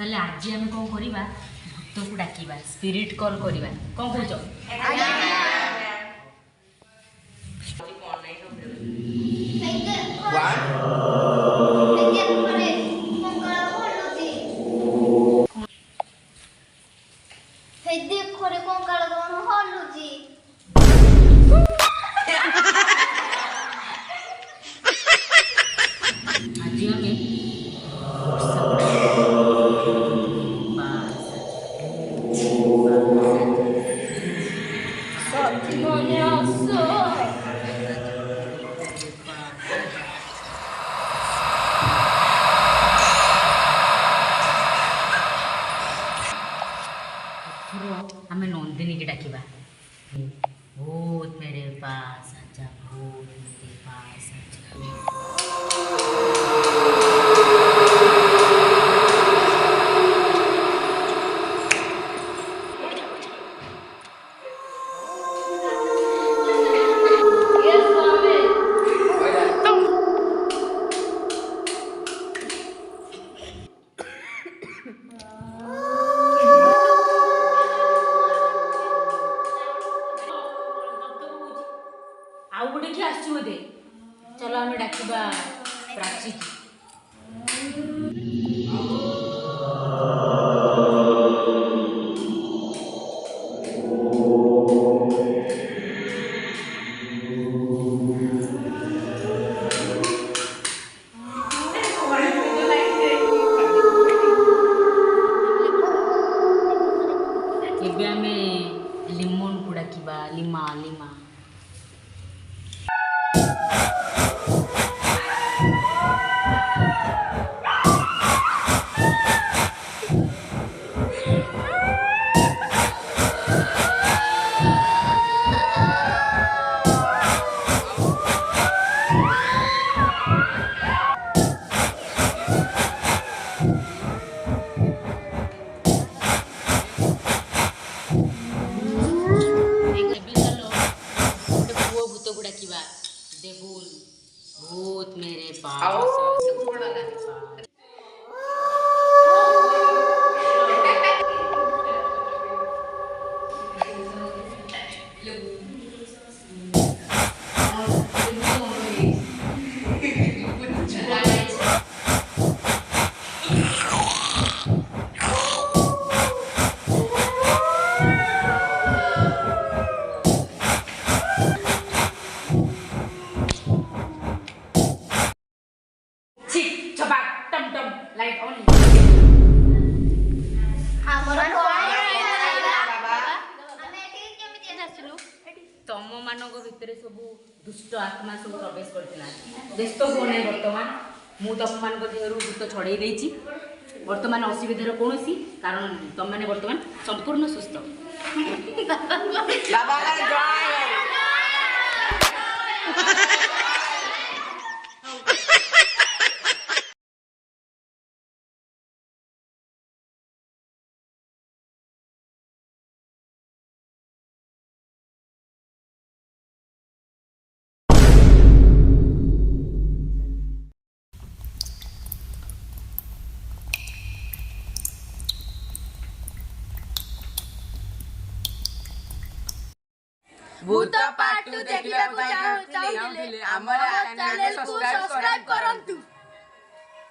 ताले आज आम कौन करवा भूत को डाकिबा स्पिरिट कॉल करवा कौन कहूच हमें नंदिनी की डाकिबा भूत मेरे पास आजा भूत मेरे पास आउ गोटे किए आसदे चलो आम डाकिबा प्राची की एबे आमे लिमन को डाकिबा लिमा लिमा भूत मेरे पास लाइट ऑन तम मान भितर सब दुष्ट आत्मा सब प्रवेश करथिला व्यस्त हो नहीं वर्तमान मु तुम मान देहरु भूत छड़ाई देछि वर्तमान असुविधार कौन कारण नहीं तुम मैंने वर्तमान संपूर्ण सुस्थ भूत पार्ट 2 देखिବାକୁ ଚାହୁଁଥିଲେ ଆମର ଚ୍ୟାନେଲକୁ ସବସ୍କ୍ରାଇब କରନ୍ତୁ।